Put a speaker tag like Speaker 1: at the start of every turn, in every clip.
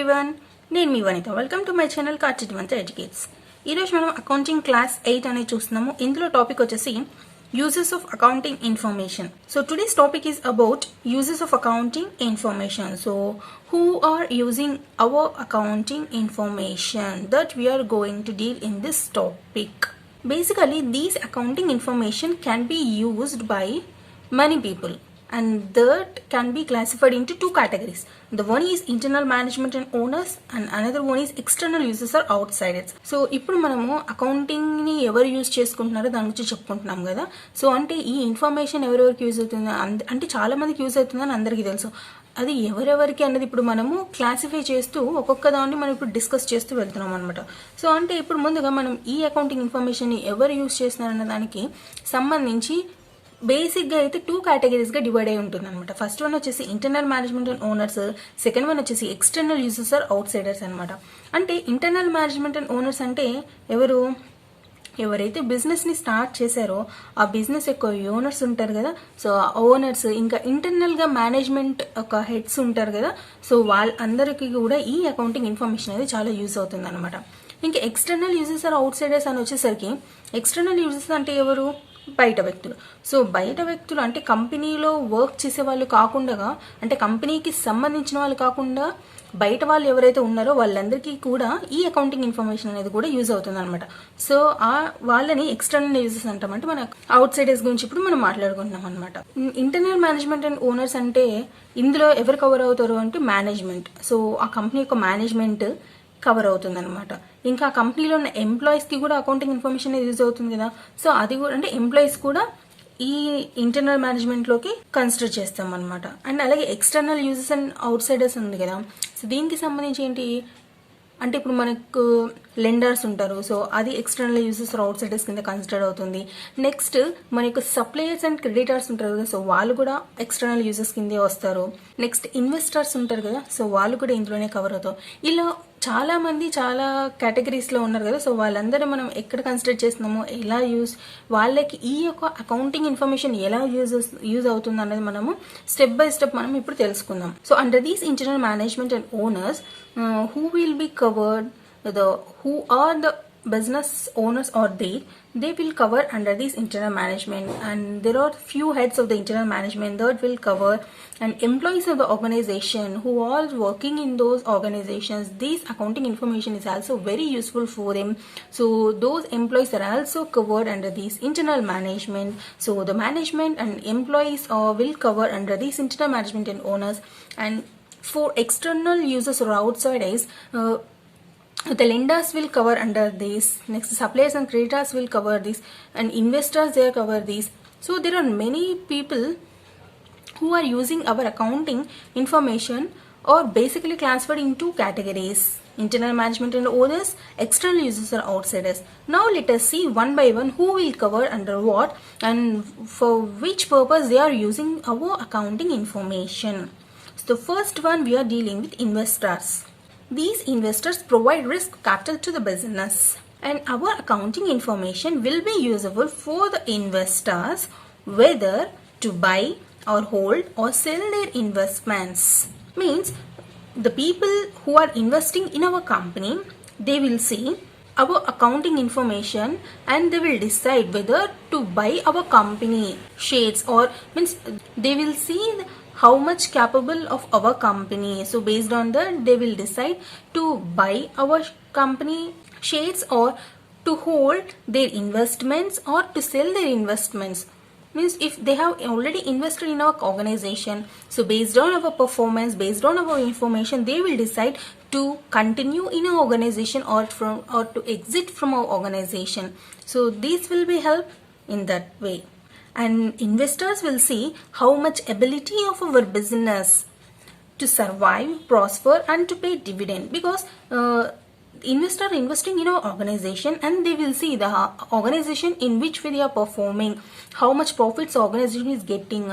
Speaker 1: everyone, నేను మీ Vanitha. Welcome to my channel Katreddy educates. ఈరోజు మనం అకౌంటింగ్ క్లాస్ 8 అనేది చూస్తున్నాము. ఇందులో టాపిక్ వచ్చేసి uses of accounting information. So today's topic is about uses of accounting information. So who are using our accounting information that we are going to deal in this topic. Basically, these accounting information can be used by many people. And that can be classified into two categories. The one is internal management and owners, and another one is external users or outsiders. So ఇప్పుడు మనము accounting ని ఎవరు use చేసుకుంటున్నారో దాని గురించి చెప్పుకుంటున్నాం కదా. So అంటే ఈ ఇన్ఫర్మేషన్ ఎవరెవరికి యూజ్ అవుతుంది అంటే చాలా మందికి యూజ్ అవుతుందని అందరికీ తెలుసు. అది ఎవరెవరికి అన్నది ఇప్పుడు మనము క్లాసిఫై చేస్తూ ఒక్కొక్క దాన్ని మనం ఇప్పుడు డిస్కస్ చేస్తూ వెళ్తున్నాం అనమాట. సో అంటే ఇప్పుడు ముందుగా మనం ఈ అకౌంటింగ్ ఇన్ఫర్మేషన్ ని ఎవరు యూజ్ చేస్తున్నారన్న దానికి సంబంధించి బేసిక్గా అయితే టూ కేటగిరీస్గా డివైడ్ అయి ఉంటుంది అనమాట. ఫస్ట్ వన్ వచ్చేసి internal management and owners, second one వచ్చేసి external users are out Zydus అనమాట. అంటే ఇంటర్నల్ మేనేజ్మెంట్ అండ్ ఓనర్స్ అంటే ఎవరైతే బిజినెస్ని స్టార్ట్ చేశారో ఆ బిజినెస్ యొక్క ఓనర్స్ ఉంటారు కదా. సో ఆ ఓనర్స్ ఇంకా ఇంటర్నల్గా మేనేజ్మెంట్ ఒక హెడ్స్ ఉంటారు కదా. సో వాళ్ళందరికీ కూడా ఈ అకౌంటింగ్ ఇన్ఫర్మేషన్ అనేది చాలా యూజ్ అవుతుంది అనమాట. ఇంకా external users are out Zydus అని వచ్చేసరికి ఎక్స్టర్నల్ యూజర్స్ అంటే ఎవరు? బయట వ్యక్తులు. సో బయట వ్యక్తులు అంటే కంపెనీలో వర్క్ చేసే వాళ్ళు కాకుండా, అంటే కంపెనీకి సంబంధించిన వాళ్ళు కాకుండా బయట వాళ్ళు ఎవరైతే ఉన్నారో వాళ్ళందరికీ కూడా ఈ అకౌంటింగ్ ఇన్ఫర్మేషన్ అనేది కూడా యూజ్ అవుతుంది అనమాట. సో ఆ వాళ్ళని ఎక్స్టర్నల్ యూజర్స్ అంటామంటే మన అవుట్ సైడర్స్ గురించి ఇప్పుడు మనం మాట్లాడుకుంటున్నాం అనమాట. ఇంటర్నల్ మేనేజ్మెంట్ అండ్ ఓనర్స్ అంటే ఇందులో ఎవరు కవర్ అవుతారు అంటే మేనేజ్మెంట్. సో ఆ కంపెనీ యొక్క మేనేజ్మెంట్ కవర్ అవుతుంది అనమాట. ఇంకా కంపెనీలో ఉన్న ఎంప్లాయీస్కి కూడా అకౌంటింగ్ ఇన్ఫర్మేషన్ యూజ్ అవుతుంది కదా. సో అది కూడా అంటే ఎంప్లాయీస్ కూడా ఈ ఇంటర్నల్ మేనేజ్మెంట్లోకి కన్సిడర్ చేస్తాం అనమాట. అండ్ అలాగే external users and out Zydus ఉంది కదా. సో దీనికి సంబంధించి ఏంటి అంటే ఇప్పుడు మనకు లెండర్స్ ఉంటారు. సో అది ఎక్స్టర్నల్ యూజర్స్ అవుట్ సైడర్స్ కింద కన్సిడర్ అవుతుంది. నెక్స్ట్ మనకు సప్లయర్స్ అండ్ క్రెడిటర్స్ ఉంటారు కదా. సో వాళ్ళు కూడా ఎక్స్టర్నల్ యూజర్స్ కిందే వస్తారు. నెక్స్ట్ ఇన్వెస్టర్స్ ఉంటారు కదా. సో వాళ్ళు కూడా ఇందులోనే కవర్ అవుతారు. ఇలా చాలా మంది చాలా కేటగిరీస్లో ఉన్నారు కదా. సో వాళ్ళందరూ మనం ఎక్కడ కన్సిడర్ చేస్తున్నామో ఎలా వాళ్ళకి ఈ యొక్క అకౌంటింగ్ ఇన్ఫర్మేషన్ ఎలా యూజ్ అవుతుంది అన్నది మనము స్టెప్ బై స్టెప్ మనం ఇప్పుడు తెలుసుకుందాం. So under these internal management and owners who will be covered, who are the business owners or they will cover under this internal management, and there are few heads of the internal management that will cover, and employees of the organization who are working in those organizations. This accounting information is also very useful for them. So those employees are also covered under this internal management. So the management and employees will cover under this internal management and owners. And for external users or outsiders, the lenders will cover under this. Next, suppliers and creditors will cover this, and investors they cover this. So there are many people who are using our accounting information or basically classified in two categories: internal management and owners, external users or outsiders. Now let us see one by one who will cover under what and for which purpose they are using our accounting information. So the first one, we are dealing with investors. These investors provide risk capital to the business, and our accounting information will be usable for the investors whether to buy or hold or sell their investments. Means the people who are investing in our company, they will see our accounting information and they will decide whether to buy our company shares, or means they will see how much capable of our company. So based on that they will decide to buy our company shares or to hold their investments or to sell their investments. Means if they have already invested in our organization, so based on our performance, based on our information, they will decide to continue in our organization or to exit from our organization. So this will be help in that way. And investors will see how much ability of our business to survive, prosper and to pay dividend, because investor investing in our organization and they will see the organization in which way they are performing, how much profits organization is getting.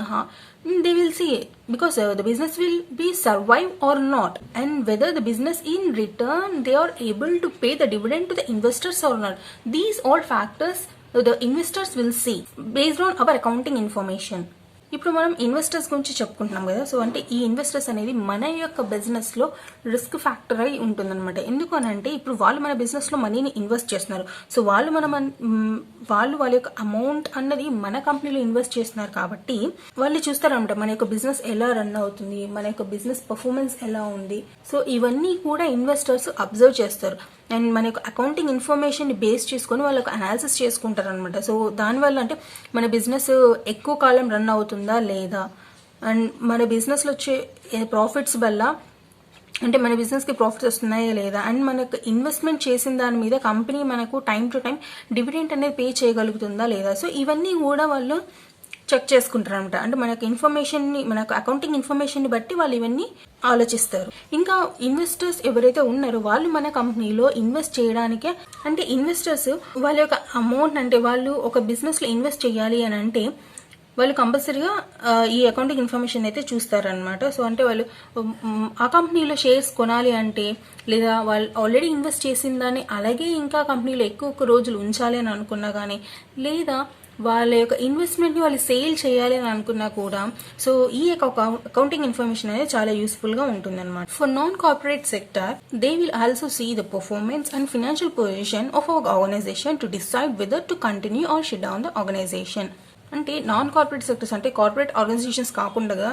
Speaker 1: They will see because the business will be survive or not, and whether the business in return they are able to pay the dividend to the investors or not. These all factors the investors will see based on our accounting information. ఇప్పుడు మనం investors గురించి చెప్పుకుంటున్నాం కదా. So అంటే ఈ investors అనేది మన యొక్క బిజినెస్లో రిస్క్ ఫ్యాక్టర్ అయి ఉంటుందన్నమాట. ఎందుకు అని అంటే ఇప్పుడు వాళ్ళు మన బిజినెస్లో మనీని ఇన్వెస్ట్ చేస్తున్నారు. సో వాళ్ళు వాళ్ళ యొక్క అమౌంట్ అన్నది మన కంపెనీలో ఇన్వెస్ట్ చేస్తున్నారు కాబట్టి వాళ్ళు చూస్తారనమాట మన యొక్క బిజినెస్ ఎలా రన్ అవుతుంది, మన యొక్క బిజినెస్ పర్ఫార్మెన్స్ ఎలా ఉంది. సో ఇవన్నీ కూడా ఇన్వెస్టర్స్ అబ్జర్వ్ చేస్తారు అండ్ మన యొక్క అకౌంటింగ్ ఇన్ఫర్మేషన్ని బేస్ చేసుకొని వాళ్ళకు అనాలిసిస్ చేసుకుంటారు అనమాట. సో దానివల్ల అంటే మన బిజినెస్ ఎక్కువ కాలం రన్ అవుతుందా లేదా, అండ్ మన బిజినెస్లో వచ్చే ప్రాఫిట్స్ వల్ల అంటే మన బిజినెస్కి ప్రాఫిట్స్ వస్తున్నాయా లేదా, అండ్ మనకు ఇన్వెస్ట్మెంట్ చేసిన దాని మీద కంపెనీ మనకు టైం టు టైం డివిడెంట్ అనేది పే చేయగలుగుతుందా లేదా. సో ఇవన్నీ కూడా వాళ్ళు చెక్ చేసుకుంటారు అనమాట. అంటే మనకు ఇన్ఫర్మేషన్ని, మనకు అకౌంటింగ్ ఇన్ఫర్మేషన్ని బట్టి వాళ్ళు ఇవన్నీ ఆలోచిస్తారు. ఇంకా ఇన్వెస్టర్స్ ఎవరైతే ఉన్నారో వాళ్ళు మన కంపెనీలో ఇన్వెస్ట్ చేయడానికే, అంటే ఇన్వెస్టర్స్ వాళ్ళ యొక్క అమౌంట్, అంటే వాళ్ళు ఒక బిజినెస్లో ఇన్వెస్ట్ చేయాలి అని అంటే వాళ్ళు కంపల్సరీగా ఈ అకౌంటింగ్ ఇన్ఫర్మేషన్ అయితే చూస్తారనమాట. సో అంటే వాళ్ళు ఆ కంపెనీలో షేర్స్ కొనాలి అంటే, లేదా వాళ్ళు ఆల్రెడీ ఇన్వెస్ట్ చేసిన దాన్ని అలాగే ఇంకా కంపెనీలో ఎక్కువ రోజులు ఉంచాలి అని అనుకున్నా కానీ, లేదా వాళ్ళ యొక్క ఇన్వెస్ట్మెంట్ని వాళ్ళు సేల్ చేయాలి అని అనుకున్నా కూడా, సో ఈ యొక్క అకౌంటింగ్ ఇన్ఫర్మేషన్ అనేది చాలా యూస్ఫుల్గా ఉంటుందన్నమాట. For non corporate sector they will also see the performance and financial position of our organisation to decide whether to continue or shut down the organisation. అంటే నాన్ కార్పొరేట్ సెక్టర్స్ అంటే corporate organisations కాకుండా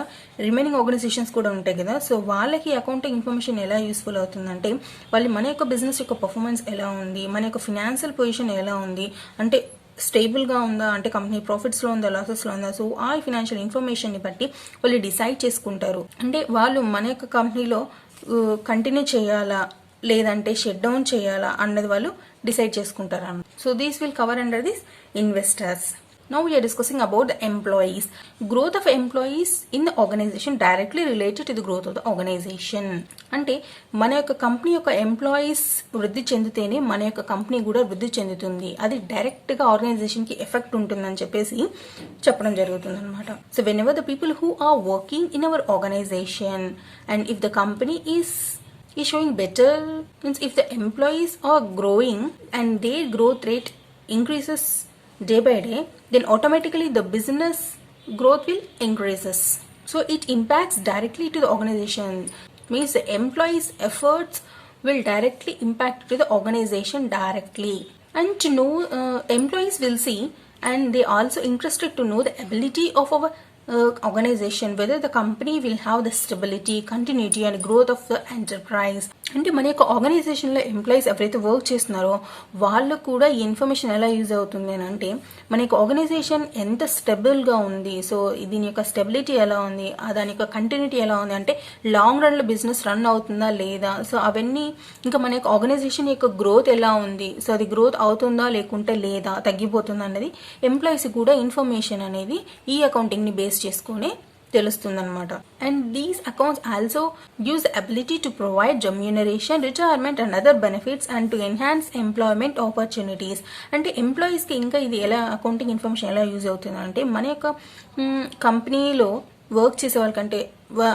Speaker 1: remaining organisations కూడా ఉంటాయి కదా. So వాళ్ళకి accounting information ఎలా useful అవుతుందంటే వాళ్ళు మన యొక్క బిజినెస్ యొక్క పర్ఫార్మెన్స్ ఎలా ఉంది, మన యొక్క ఫినాన్షియల్ పొజిషన్ ఎలా ఉంది, అంటే స్టేబుల్గా ఉందా, అంటే కంపెనీ ప్రాఫిట్స్లో ఉందా, లాసెస్లో ఉందా. సో ఆ ఫినాన్షియల్ ఇన్ఫర్మేషన్ని బట్టి వాళ్ళు డిసైడ్ చేసుకుంటారు. అంటే వాళ్ళు మన యొక్క కంపెనీలో కంటిన్యూ చేయాలా లేదంటే షట్ డౌన్ చేయాలా అన్నది వాళ్ళు డిసైడ్ చేసుకుంటారు అన్నమాట. So these will cover under this investors. Now we are discussing about the employees. Growth of employees in the organization directly related to the growth of the organization. అంటే మన యొక్క company యొక్క employees వృద్ధి చెందితేనే మన యొక్క company కూడా వృద్ధి చెందుతుంది. అది డైరెక్ట్గా ఆర్గనైజేషన్కి ఎఫెక్ట్ ఉంటుందని చెప్పేసి చెప్పడం జరుగుతుంది అనమాట. So whenever the people who are working in our organisation and if the company is showing better, means if the employees are growing and their growth rate increases day by day, then automatically the business growth will increases. So it impacts directly to the organization, means the employees efforts will directly impact to the organization directly. And to know employees will see, and they also interested to know the ability of our organization, whether the company will have the stability, continuity and growth of the enterprise. అంటే మన యొక్క ఆర్గనైజేషన్లో employees ఎవరైతే work చేస్తున్నారో వాళ్ళు కూడా ఈ information ఎలా యూజ్ అవుతుంది అని అంటే మన యొక్క ఆర్గనైజేషన్ ఎంత స్టెబుల్గా ఉంది, సో దీని యొక్క స్టెబిలిటీ ఎలా ఉంది, దాని యొక్క కంటిన్యూటీ ఎలా ఉంది, అంటే లాంగ్ రన్లో బిజినెస్ రన్ అవుతుందా లేదా, సో అవన్నీ, ఇంకా మన యొక్క ఆర్గనైజేషన్ యొక్క గ్రోత్ ఎలా ఉంది, సో అది గ్రోత్ అవుతుందా లేకుంటే లేదా తగ్గిపోతుందా అన్నది ఎంప్లాయీస్ కూడా ఇన్ఫర్మేషన్ అనేది ఈ అకౌంటింగ్ని బేస్ చేసుకుని తెలుస్తుందన్నమాట. And these accounts also use the ability to provide remuneration, retirement and other benefits and to enhance employment opportunities. అంటే ఎంప్లాయీస్కి ఇంకా ఇది ఎలా అకౌంటింగ్ ఇన్ఫర్మేషన్ ఎలా యూజ్ అవుతుంది అంటే మన యొక్క కంపెనీలో వర్క్ చేసే వాళ్ళకంటే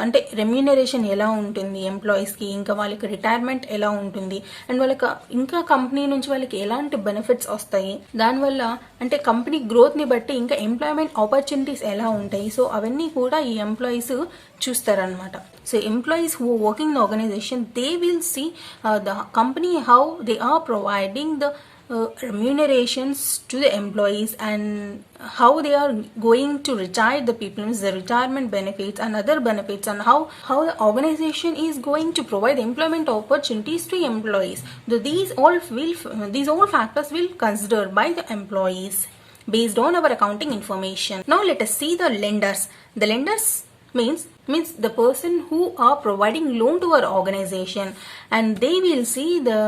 Speaker 1: అంటే రెమ్యూనరేషన్ ఎలా ఉంటుంది ఎంప్లాయీస్కి, ఇంకా వాళ్ళకి రిటైర్మెంట్ ఎలా ఉంటుంది, అండ్ వాళ్ళకి ఇంకా కంపెనీ నుంచి వాళ్ళకి ఎలాంటి బెనిఫిట్స్ వస్తాయి, దానివల్ల అంటే కంపెనీ గ్రోత్ని బట్టి ఇంకా ఎంప్లాయ్మెంట్ ఆపర్చునిటీస్ ఎలా ఉంటాయి. సో అవన్నీ కూడా ఈ ఎంప్లాయీస్ చూస్తారనమాట. So employees who working the organisation they will see the company how they are providing the remunerations to the employees and how they are going to retire the people, the retirement benefits and other benefits, and how the organization is going to provide employment opportunities to employees. So these all factors will considered by the employees based on our accounting information. Now let us see the lenders. The lenders means the person who are providing loan to our organization, and they will see the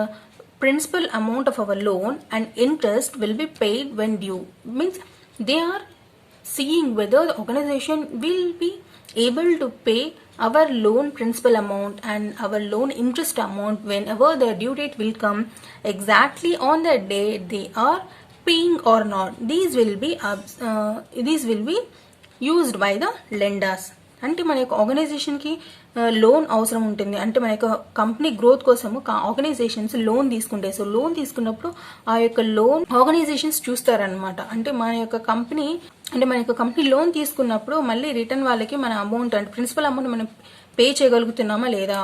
Speaker 1: principal amount of our loan and interest will be paid when due. Means they are seeing whether the organization will be able to pay our loan principal amount and our loan interest amount whenever the due date will come exactly on the day they are paying or not. These will be used by the lenders. అంటే మన యొక్క ఆర్గనైజేషన్కి loan అవసరం ఉంటుంది. అంటే మన యొక్క company growth కోసము organisations loan తీసుకుంటాయి. సో లోన్ తీసుకున్నప్పుడు ఆ యొక్క లోన్ ఆర్గనైజేషన్స్ చూస్తారనమాట. అంటే మన యొక్క కంపెనీ లోన్ తీసుకున్నప్పుడు మళ్ళీ రిటర్న్ వాళ్ళకి మన అమౌంట్ అంటే ప్రిన్సిపల్ అమౌంట్ మనం పే చేయగలుగుతున్నామా లేదా,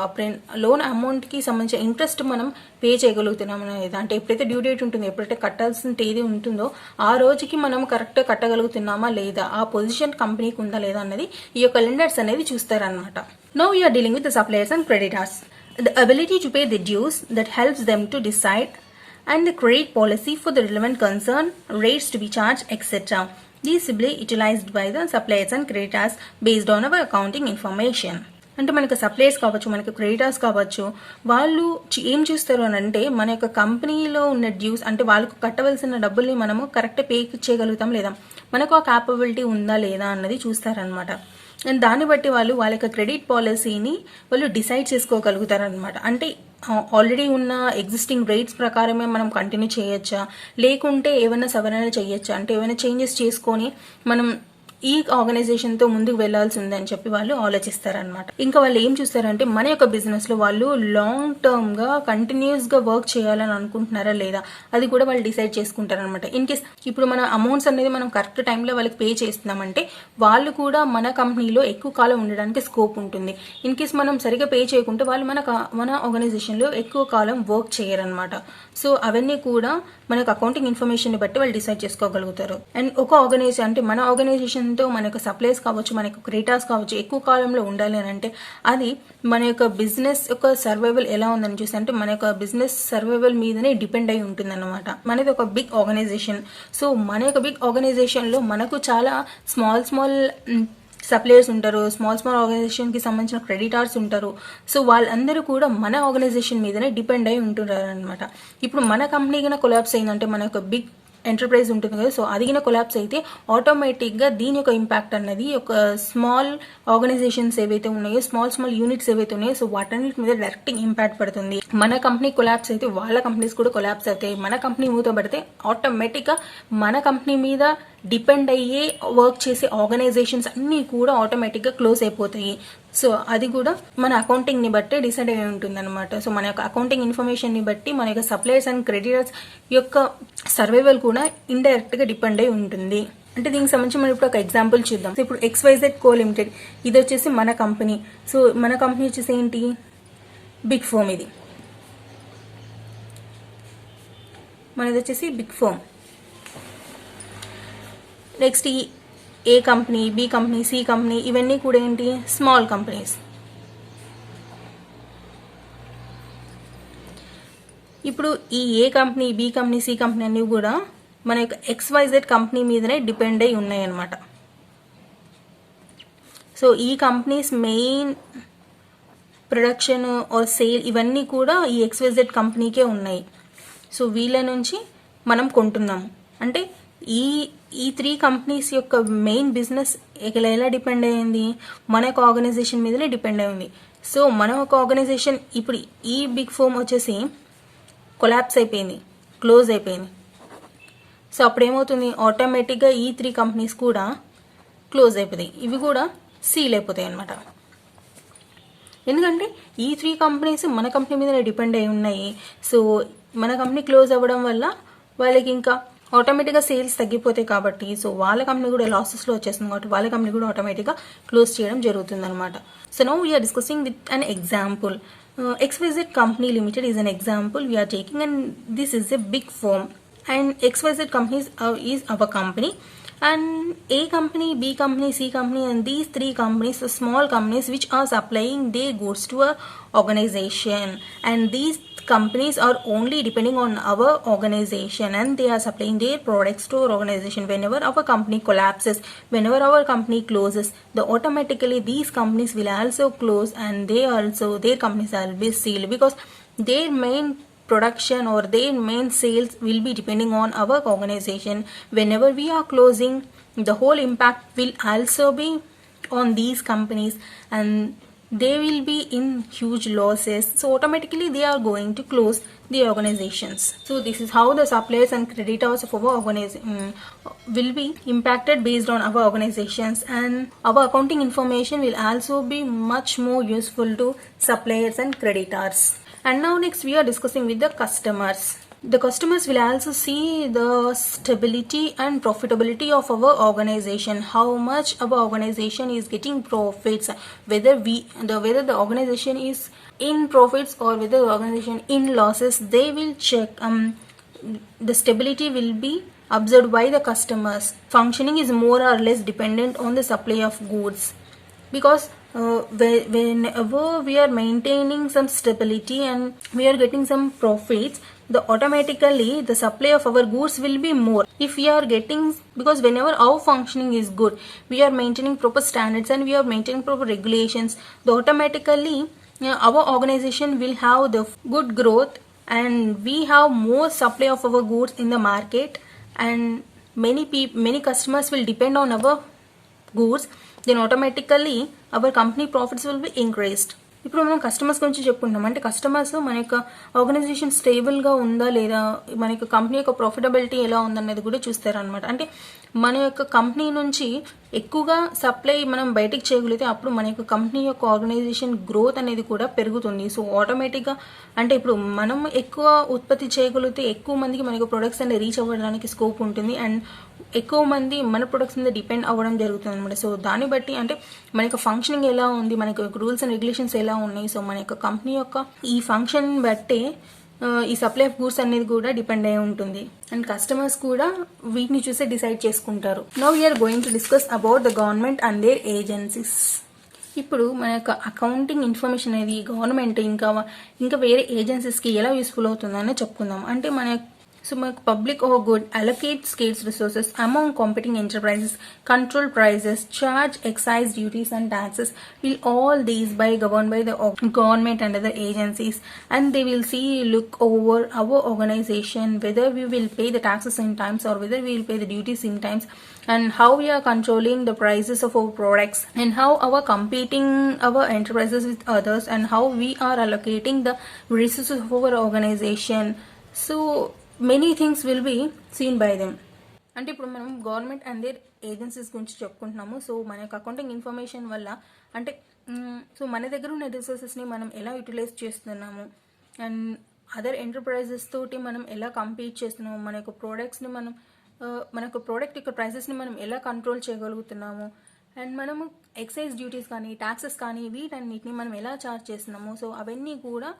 Speaker 1: లోన్ అమౌంట్కి సంబంధించిన ఇంట్రెస్ట్ మనం పే చేయగలుగుతున్నామా లేదా, అంటే ఎప్పుడైతే డ్యూ డేట్ ఉంటుందో, ఎప్పుడైతే కట్టాల్సిన తేదీ ఉంటుందో ఆ రోజుకి మనం కరెక్ట్గా కట్టగలుగుతున్నామా లేదా, ఆ పొజిషన్ కంపెనీకి ఉందా లేదా అన్నది ఈ యొక్క లెండర్స్ అనేది చూస్తారనమాట. Now you are dealing with the suppliers and creditors. The ability to pay the dues that helps them to decide and the credit policy for the relevant concern, rates to be charged, etc. These will be utilized by the suppliers and creditors based on our accounting information. అంటే మనకు suppliers కావచ్చు, మనకు creditors కావచ్చు, వాళ్ళు ఏం చూస్తారు అని అంటే మన యొక్క కంపెనీలో ఉన్న డ్యూస్ అంటే వాళ్ళకు కట్టవలసిన డబ్బుల్ని మనము కరెక్ట్ పే చేయగలుగుతాం లేదా, మనకు ఆ క్యాపబిలిటీ ఉందా లేదా అన్నది చూస్తారనమాట. అండ్ దాన్ని బట్టి వాళ్ళు వాళ్ళ యొక్క క్రెడిట్ పాలసీని వాళ్ళు డిసైడ్ చేసుకోగలుగుతారనమాట. అంటే ఆల్రెడీ ఉన్న ఎగ్జిస్టింగ్ రేట్స్ ప్రకారమే మనం కంటిన్యూ చేయొచ్చా, లేకుంటే ఏమైనా సవరణలు చేయొచ్చా, అంటే ఏమైనా చేంజెస్ చేసుకొని మనం ఈ ఆర్గనైజేషన్తో ముందుకు వెళ్లాల్సి ఉందని చెప్పి వాళ్ళు ఆలోచిస్తారనమాట. ఇంకా వాళ్ళు ఏం చూస్తారంటే మన యొక్క బిజినెస్లో వాళ్ళు లాంగ్ టర్మ్గా కంటిన్యూస్గా వర్క్ చేయాలని అనుకుంటున్నారా లేదా, అది కూడా వాళ్ళు డిసైడ్ చేసుకుంటారనమాట. ఇన్ కేస్ ఇప్పుడు మన అమౌంట్స్ అనేది మనం కరెక్ట్ టైంలో వాళ్ళకి పే చేస్తున్నామంటే వాళ్ళు కూడా మన కంపెనీలో ఎక్కువ కాలం ఉండడానికి స్కోప్ ఉంటుంది. ఇన్ కేస్ మనం సరిగా పే చేయకుంటే వాళ్ళు మన ఆర్గనైజేషన్లో ఎక్కువ కాలం వర్క్ చేయరనమాట. సో అవన్నీ కూడా మనకు అకౌంటింగ్ ఇన్ఫర్మేషన్ బట్టి వాళ్ళు డిసైడ్ చేసుకోగలుగుతారు. అండ్ ఒక ఆర్గనైజేషన్ అంటే మన ఆర్గనైజేషన్తో మన యొక్క సప్లైస్ కావచ్చు, మన యొక్క క్రెడిటర్స్ కావచ్చు ఎక్కువ కాలంలో ఉండాలి అని అంటే అది మన యొక్క బిజినెస్ యొక్క సర్వైవల్ ఎలా ఉందని చూసి, అంటే మన యొక్క బిజినెస్ సర్వైవల్ మీదనే డిపెండ్ అయి ఉంటుంది అనమాట. మనది ఒక బిగ్ ఆర్గనైజేషన్. సో మన యొక్క బిగ్ ఆర్గనైజేషన్లో మనకు చాలా స్మాల్ సప్లయర్స్ ఉంటారు, స్మాల్ ఆర్గనైజేషన్కి సంబంధించిన క్రెడిటార్స్ ఉంటారు. సో వాళ్ళందరూ కూడా మన ఆర్గనైజేషన్ మీదనే డిపెండ్ అయి ఉంటున్నారు అనమాట. ఇప్పుడు మన కంపెనీ కన్నా కొలాప్స్ అయిందంటే మన యొక్క బిగ్ ఎంటర్ప్రైజ్ ఉంటుంది కదా, సో అది కింద కొలాప్స్ అయితే ఆటోమేటిక్గా దీని యొక్క ఇంపాక్ట్ అన్నది ఒక స్మాల్ ఆర్గనైజేషన్స్ ఏవైతే ఉన్నాయో, స్మాల్ యూనిట్స్ ఏవైతే ఉన్నాయో, సో వాటన్నిటి మీద డైరెక్ట్ ఇంపాక్ట్ పడుతుంది. మన కంపెనీ కొలాప్స్ అయితే వాళ్ళ కంపెనీస్ కూడా కొలాప్స్ అవుతాయి. మన కంపెనీ మూతపడితే ఆటోమేటిక్గా మన కంపెనీ మీద డిపెండ్ అయ్యే వర్క్ చేసే ఆర్గనైజేషన్స్ అన్నీ కూడా ఆటోమేటిక్గా క్లోజ్ అయిపోతాయి. సో అది కూడా మన అకౌంటింగ్ని బట్టి డిసైడ్ అయి ఉంటుంది అనమాట. సో మన యొక్క అకౌంటింగ్ ఇన్ఫర్మేషన్ని బట్టి మన యొక్క సప్లయర్స్ అండ్ క్రెడిటర్స్ యొక్క సర్వైవల్ కూడా ఇండైరెక్ట్గా డిపెండ్ అయి ఉంటుంది. అంటే దీనికి సంబంధించి మనం ఇప్పుడు ఒక ఎగ్జాంపుల్ చూద్దాం. సో ఇప్పుడు XYZ Co Limited ఇది వచ్చేసి మన కంపెనీ. సో మన కంపెనీ వచ్చేసి ఏంటి, బిగ్ ఫర్మ్. ఇది మనది వచ్చేసి బిగ్ ఫర్మ్. నెక్స్ట్ ఈ A company, B company, C company ఇవన్నీ కూడా ఏంటి, స్మాల్ కంపెనీస్. ఇప్పుడు ఈ A company, B company, C company అన్నీ కూడా మన యొక్క XYZ కంపెనీ మీదనే డిపెండ్ అయి ఉన్నాయి అన్నమాట. సో ఈ companies main production or sale ఇవన్నీ కూడా ఈ XYZ కంపెనీకే ఉన్నాయి. సో వీళ్ళ నుంచి మనం కొంటున్నాము. అంటే ఈ 3 కంపెనీస్ యొక్క మెయిన్ బిజినెస్ ఎలా డిపెండ్ అయ్యింది, మన యొక్క ఆర్గనైజేషన్ మీదనే డిపెండ్ అయింది. సో మన ఒక ఆర్గనైజేషన్ ఇప్పుడు ఈ బిగ్ ఫర్మ్ వచ్చేసి కొలాప్స్ అయిపోయింది, క్లోజ్ అయిపోయింది. సో అప్పుడు ఏమవుతుంది, ఆటోమేటిక్గా ఈ 3 కంపెనీస్ కూడా క్లోజ్ అయిపోతాయి, ఇవి కూడా సీల్ అయిపోతాయి అన్నమాట. ఎందుకంటే ఈ 3 కంపెనీస్ మన కంపెనీ మీద డిపెండ్ అయి ఉన్నాయి. సో మన కంపెనీ క్లోజ్ అవ్వడం వల్ల వాళ్ళకి ఇంకా ఆటోమేటిక్గా సేల్స్ తగ్గిపోతాయి కాబట్టి, సో వాళ్ళ కంపెనీ కూడా లాసెస్లో వచ్చేస్తుంది కాబట్టి వాళ్ళ కంపెనీ కూడా ఆటోమేటిక్గా క్లోజ్ చేయడం జరుగుతుంది అనమాట. So now we are discussing with an example. XYZ Company Limited is an example we are taking, and this is a big firm, and XYZ Company is our company, and A company, B company, C company, and these 3 companies are small companies which are supplying their goods to a organization, and these companies are only depending on our organization, and they are supplying their products to our organization. Whenever our company collapses, whenever our company closes, automatically these companies will also close, and their companies will be sealed because their main production or their main sales will be depending on our organization. Whenever we are closing, the whole impact will also be on these companies, and they will be in huge losses, so automatically they are going to close the organizations. So this is how the suppliers and creditors of our organization will be impacted based on our organizations, and our accounting information will also be much more useful to suppliers and creditors. And now next we are discussing with the customers. The customers will also see the stability and profitability of our organization, how much our organization is getting profits, whether the organization is in profits or whether the organization in losses. They will check. The stability will be observed by the customers. Functioning is more or less dependent on the supply of goods, because whenever we are maintaining some stability and we are getting some profits, the automatically the supply of our goods will be more. If we are getting, because whenever our functioning is good, we are maintaining proper standards and we are maintaining proper regulations, the automatically our organization will have the good growth, and we have more supply of our goods in the market, and many customers will depend on our goods, then automatically our company profits will be increased. ఇప్పుడు మనం customers గురించి చెప్పుకుంటాం. అంటే customers మన యొక్క organisation స్టేబుల్గా ఉందా లేదా, మన యొక్క కంపెనీ యొక్క ప్రాఫిటబిలిటీ ఎలా ఉందనేది కూడా చూస్తారనమాట. అంటే మన యొక్క కంపెనీ నుంచి ఎక్కువగా సప్లై మనం బయటికి చేయగలిగితే అప్పుడు మన యొక్క కంపెనీ యొక్క ఆర్గనైజేషన్ గ్రోత్ అనేది కూడా పెరుగుతుంది. సో ఆటోమేటిక్గా అంటే ఇప్పుడు మనం ఎక్కువ ఉత్పత్తి చేయగలిగితే ఎక్కువ మందికి మన యొక్క ప్రొడక్ట్స్ అనేది రీచ్ అవ్వడానికి స్కోప్ ఉంటుంది, అండ్ ఎక్కువ మంది మన ప్రొడక్ట్స్ మీద డిపెండ్ అవ్వడం జరుగుతుంది అనమాట. సో దాన్ని బట్టి అంటే మన యొక్క ఫంక్షనింగ్ ఎలా ఉంది, మన యొక్క రూల్స్ అండ్ రెగ్యులేషన్స్ ఎలా ఉన్నాయి, సో మన యొక్క కంపెనీ యొక్క ఈ ఫంక్షన్ బట్టే ఈ సప్లై ఆఫ్ గూడ్స్ అనేది కూడా డిపెండ్ అయి ఉంటుంది, అండ్ కస్టమర్స్ కూడా వీటిని చూసే డిసైడ్ చేసుకుంటారు. Now we are going to discuss about the government and their agencies. ఇప్పుడు మన యొక్క అకౌంటింగ్ ఇన్ఫర్మేషన్ అనేది గవర్నమెంట్ ఇంకా వేరే ఏజెన్సీస్కి ఎలా యూస్ఫుల్ అవుతుందని చెప్పుకుందాం. అంటే so public or good allocate scarce resources among competing enterprises, control prices, charge excise duties and taxes. Will all these by governed by the government and other agencies, and they will look over our organization whether we will pay the taxes in times or whether we will pay the duties in times, and how we are controlling the prices of our products, and how our competing our enterprises with others, and how we are allocating the resources of our organization. So many things will be seen by them. అంటే ఇప్పుడు మనం government and their agencies గురించి చెప్పుకుంటున్నాము. So మన యొక్క accounting information వల్ల అంటే so మన దగ్గర ఉన్న రిసోర్సెస్ని మనం ఎలా యూటిలైజ్ చేస్తున్నాము, అండ్ అదర్ ఎంటర్ప్రైజెస్ తోటి మనం ఎలా కంపీట్ చేస్తున్నాము, మన యొక్క ప్రోడక్ట్స్ని మనం మన యొక్క ప్రోడక్ట్ యొక్క ప్రైసెస్ని మనం ఎలా కంట్రోల్ చేయగలుగుతున్నాము, అండ్ మనము ఎక్సైజ్ డ్యూటీస్ కానీ ట్యాక్సెస్ కానీ వీటన్నిటిని మనం ఎలా చార్జ్ చేస్తున్నాము, సో అవన్నీ కూడా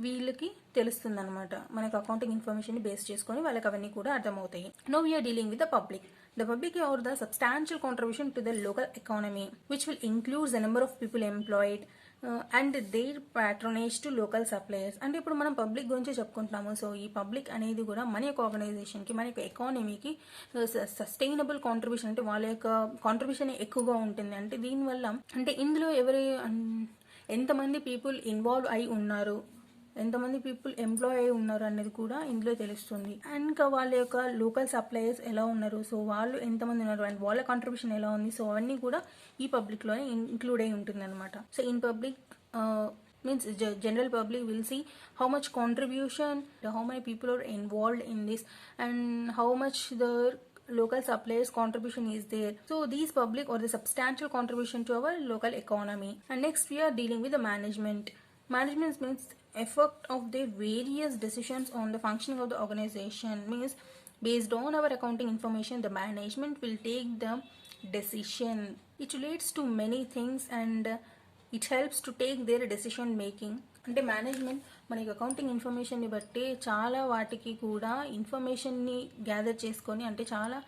Speaker 1: వీళ్ళకి తెలుస్తుంది అనమాట. మనకు అకౌంటింగ్ ఇన్ఫర్మేషన్ బేస్ చేసుకొని వాళ్ళకి అవన్నీ కూడా అర్థమవుతాయి. Now we are dealing with the public. The public are the substantial contribution to the local economy, which will include the number of people employed and their patronage to local suppliers. అంటే ఇప్పుడు మనం public గురించి చెప్పుకుంటున్నాము. So ఈ public అనేది కూడా మన యొక్క ఆర్గనైజేషన్కి మన యొక్క ఎకానమీకి సస్టైనబుల్ కాంట్రిబ్యూషన్, అంటే వాళ్ళ యొక్క కాంట్రిబ్యూషన్ ఎక్కువగా ఉంటుంది. అంటే దీనివల్ల అంటే ఇందులో ఎంతమంది పీపుల్ ఇన్వాల్వ్ అయి ఉన్నారు, ఎంతమంది పీపుల్ ఎంప్లాయ్ అయి ఉన్నారు అనేది కూడా ఇందులో తెలుస్తుంది. అండ్ ఇంకా వాళ్ళ యొక్క లోకల్ సప్లయర్స్ ఎలా ఉన్నారు, సో వాళ్ళు ఎంతమంది ఉన్నారు అండ్ వాళ్ళ కాంట్రిబ్యూషన్ ఎలా ఉంది, సో అవన్నీ కూడా ఈ పబ్లిక్లోనే ఇంక్లూడ్ అయి ఉంటుంది అనమాట. So in public means general public will see how much contribution, how many people are involved in this, and how much the local suppliers contribution is there. So these public or the substantial contribution to our local economy. And next we are dealing with the management. Management means effect of the various decisions on the functioning of the organization. Means based on our accounting information, the management will take the decision. It relates to many things and it helps to take their decision making. అంటే management మనకి accounting ఇన్ఫర్మేషన్ని బట్టి చాలా వాటికి కూడా ఇన్ఫర్మేషన్ని gather చేసుకొని, అంటే చాలా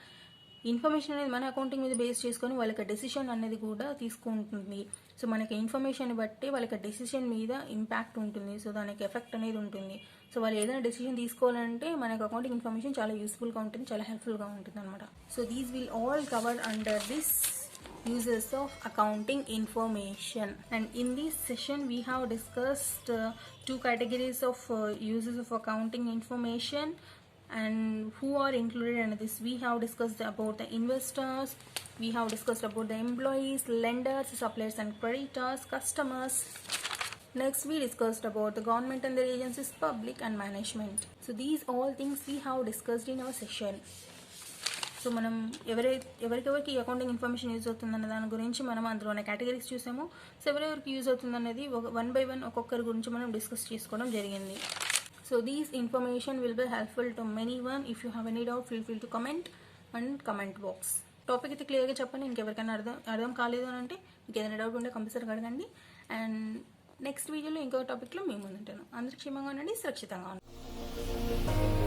Speaker 1: ఇన్ఫర్మేషన్ అనేది మన అకౌంటింగ్ మీద బేస్ చేసుకొని వాళ్ళకి డెసిషన్ అనేది కూడా తీసుకుంటుంది. సో మనకి ఇన్ఫర్మేషన్ బట్టి వాళ్ళకి డెసిషన్ మీద ఇంపాక్ట్ ఉంటుంది, సో దానికి ఎఫెక్ట్ అనేది ఉంటుంది. సో వాళ్ళు ఏదైనా డెసిషన్ తీసుకోవాలంటే మనకు అకౌంటింగ్ ఇన్ఫర్మేషన్ చాలా యూస్ఫుల్గా ఉంటుంది, చాలా హెల్ప్ఫుల్గా ఉంటుంది అనమాట. So these will all covered under this uses of accounting information. And in this session we have discussed two categories of uses of accounting information, and who are included in this. We have discussed about the investors, we have discussed about the employees, lenders, suppliers and creditors, customers. Next we discussed about the government and their agencies, public and management. So these all things we have discussed in our session. So మనం ఎవరికెవరికి accounting information use అవుతుందన్న దాని గురించి మనం అందులోనే categories చూసాము. So ఎవరెవరికి use అవుతుందనేది 1 by 1 ఒక్కొక్కరి గురించి మనం డిస్కస్ చేసుకోవడం జరిగింది. So these information will be helpful to many one. If you have any doubt feel free to comment and comment box. Topic అయితే క్లియర్గా చెప్పండి. ఇంకెవరికైనా అర్థం కాలేదు అని అంటే మీకు ఏదైనా డౌట్ ఉంటే కంపల్సరీగా అడగండి. అండ్ నెక్స్ట్ వీడియోలో ఇంకో టాపిక్లో మేము ముందుంటాను. అందరూ క్షేమంగా ఉండండి, సురక్షితంగా ఉండండి.